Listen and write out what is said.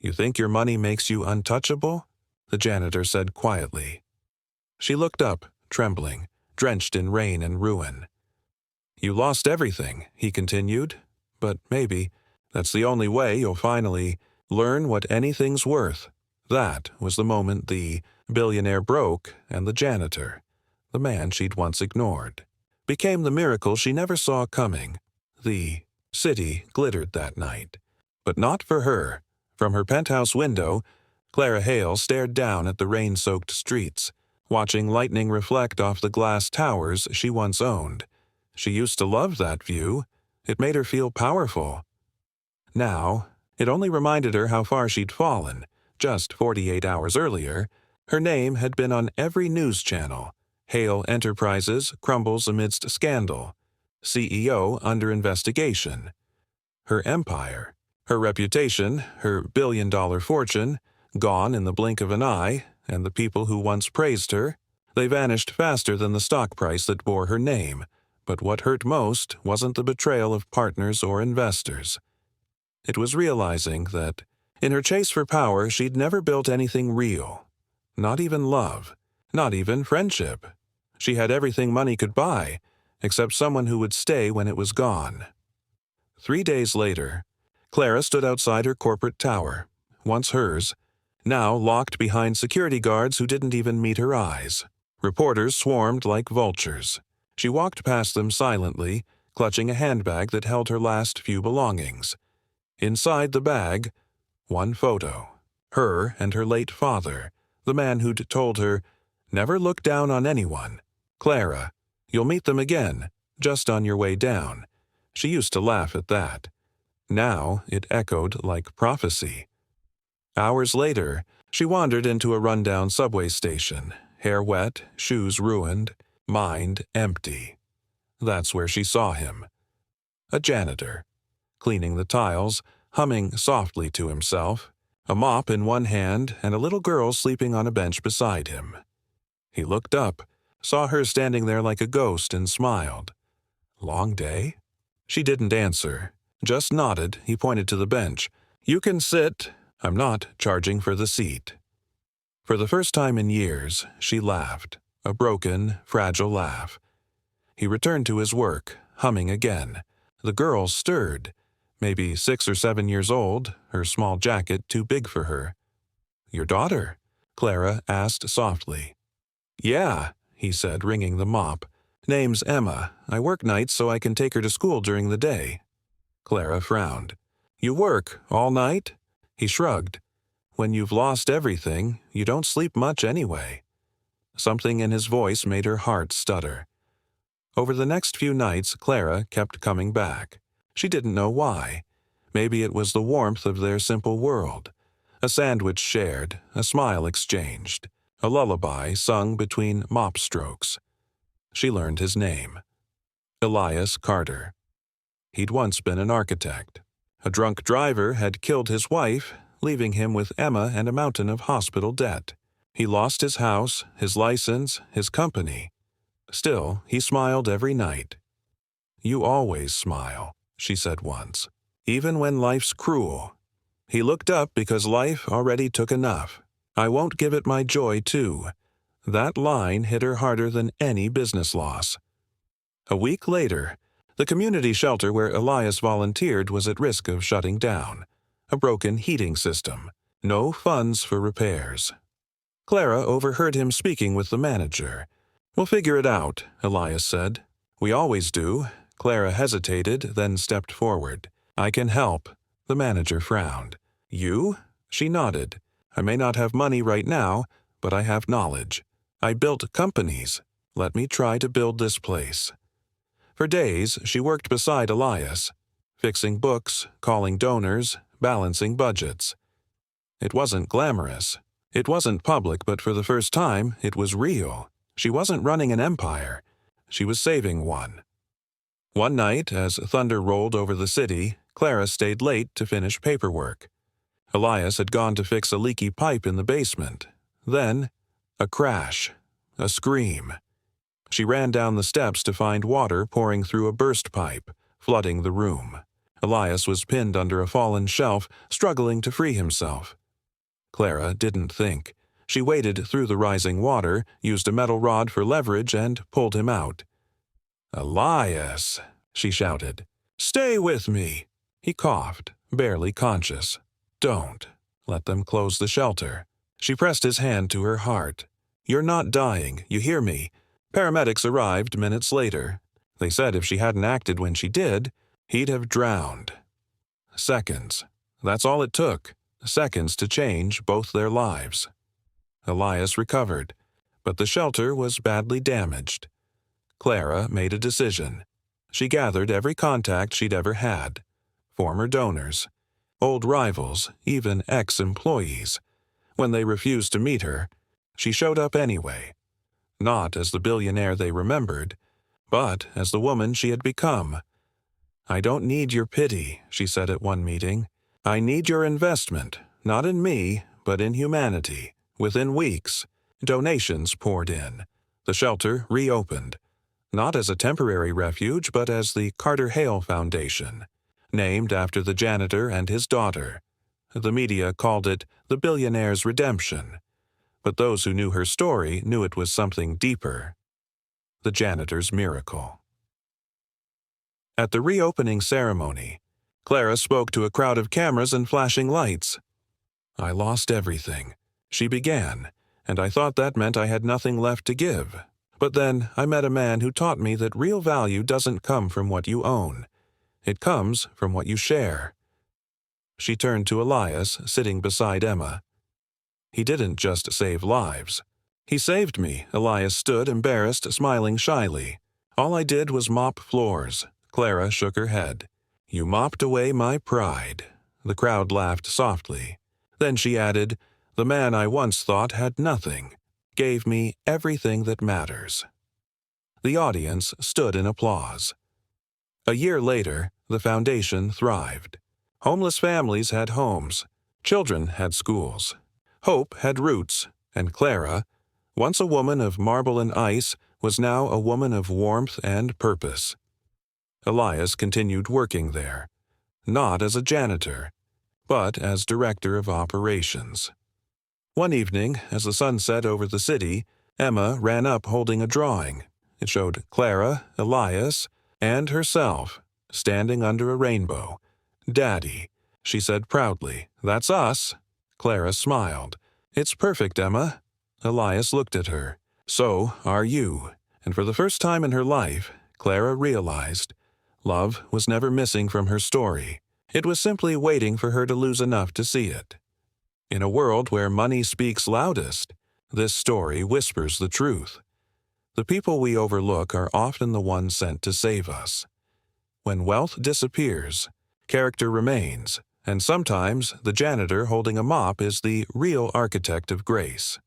"You think your money makes you untouchable?" the janitor said quietly. She looked up, trembling, drenched in rain and ruin. "You lost everything," he continued, "but maybe that's the only way you'll finally learn what anything's worth." That was the moment the billionaire broke, and the janitor, the man she'd once ignored, became the miracle she never saw coming. The city glittered that night, but not for her. From her penthouse window, Clara Hale stared down at the rain-soaked streets, watching lightning reflect off the glass towers she once owned. She used to love that view. It made her feel powerful. Now, it only reminded her how far she'd fallen. Just 48 hours earlier, her name had been on every news channel. Hale Enterprises crumbles amidst scandal. CEO under investigation. Her empire, her reputation, her billion-dollar fortune, gone in the blink of an eye, and the people who once praised her, they vanished faster than the stock price that bore her name. But what hurt most wasn't the betrayal of partners or investors. It was realizing that, in her chase for power, she'd never built anything real. Not even love. Not even friendship. She had everything money could buy, except someone who would stay when it was gone. 3 days later, Clara stood outside her corporate tower, once hers, now locked behind security guards who didn't even meet her eyes. Reporters swarmed like vultures. She walked past them silently, clutching a handbag that held her last few belongings. Inside the bag, one photo. Her and her late father, the man who'd told her, "Never look down on anyone. Clara, you'll meet them again, just on your way down." She used to laugh at that. Now it echoed like prophecy. Hours later, she wandered into a rundown subway station, hair wet, shoes ruined, mind empty. That's where she saw him. A janitor, cleaning the tiles, humming softly to himself, a mop in one hand and a little girl sleeping on a bench beside him. He looked up, saw her standing there like a ghost, and smiled. "Long day?" She didn't answer, just nodded. He pointed to the bench. "You can sit. I'm not charging for the seat." For the first time in years, she laughed, a broken, fragile laugh. He returned to his work, humming again. The girl stirred, maybe 6 or 7 years old, her small jacket too big for her. "Your daughter?" Clara asked softly. "Yeah," he said, wringing the mop. "Name's Emma. I work nights so I can take her to school during the day." Clara frowned. "You work all night?" He shrugged. "When you've lost everything, you don't sleep much anyway." Something in his voice made her heart stutter. Over the next few nights, Clara kept coming back. She didn't know why. Maybe it was the warmth of their simple world. A sandwich shared, a smile exchanged, a lullaby sung between mop strokes. She learned his name. Elias Carter. He'd once been an architect. A drunk driver had killed his wife, leaving him with Emma and a mountain of hospital debt. He lost his house, his license, his company. Still, he smiled every night. "You always smile," she said once, "even when life's cruel." He looked up because life already took enough. "I won't give it my joy, too." That line hit her harder than any business loss. A week later, the community shelter where Elias volunteered was at risk of shutting down. A broken heating system. No funds for repairs. Clara overheard him speaking with the manager. "We'll figure it out," Elias said. "We always do." Clara hesitated, then stepped forward. "I can help." The manager frowned. "You?" She nodded. "I may not have money right now, but I have knowledge. I built companies. Let me try to build this place." For days, she worked beside Elias, fixing books, calling donors, balancing budgets. It wasn't glamorous. It wasn't public, but for the first time, it was real. She wasn't running an empire. She was saving one. One night, as thunder rolled over the city, Clara stayed late to finish paperwork. Elias had gone to fix a leaky pipe in the basement. Then, a crash. A scream. She ran down the steps to find water pouring through a burst pipe, flooding the room. Elias was pinned under a fallen shelf, struggling to free himself. Clara didn't think. She waded through the rising water, used a metal rod for leverage, and pulled him out. "Elias!" she shouted. "Stay with me!" He coughed, barely conscious. "Don't. Let them close the shelter." She pressed his hand to her heart. "You're not dying, you hear me?" Paramedics arrived minutes later. They said if she hadn't acted when she did, he'd have drowned. Seconds. That's all it took. Seconds to change both their lives. Elias recovered, but the shelter was badly damaged. Clara made a decision. She gathered every contact she'd ever had. Former donors, old rivals, even ex-employees. When they refused to meet her, she showed up anyway. Not as the billionaire they remembered, but as the woman she had become. "I don't need your pity," she said at one meeting. "I need your investment, not in me, but in humanity." Within weeks, donations poured in. The shelter reopened, not as a temporary refuge, but as the Clara Hale Foundation, named after the janitor and his daughter. The media called it the Billionaire's Redemption, but those who knew her story knew it was something deeper. The janitor's miracle. At the reopening ceremony, Clara spoke to a crowd of cameras and flashing lights. "I lost everything," she began, "and I thought that meant I had nothing left to give. But then I met a man who taught me that real value doesn't come from what you own. It comes from what you share." She turned to Elias, sitting beside Emma. "He didn't just save lives. He saved me." Elias stood, embarrassed, smiling shyly. "All I did was mop floors." Clara shook her head. "You mopped away my pride." The crowd laughed softly. Then she added, "The man I once thought had nothing gave me everything that matters." The audience stood in applause. A year later, the foundation thrived. Homeless families had homes. Children had schools. Hope had roots, and Clara, once a woman of marble and ice, was now a woman of warmth and purpose. Elias continued working there, not as a janitor, but as director of operations. One evening, as the sun set over the city, Emma ran up holding a drawing. It showed Clara, Elias, and herself, standing under a rainbow. "Daddy," she said proudly, "that's us." Clara smiled. "It's perfect, Emma." Elias looked at her. "So are you." And for the first time in her life, Clara realized love was never missing from her story. It was simply waiting for her to lose enough to see it. In a world where money speaks loudest, this story whispers the truth. The people we overlook are often the ones sent to save us. When wealth disappears, character remains, and sometimes the janitor holding a mop is the real architect of grace.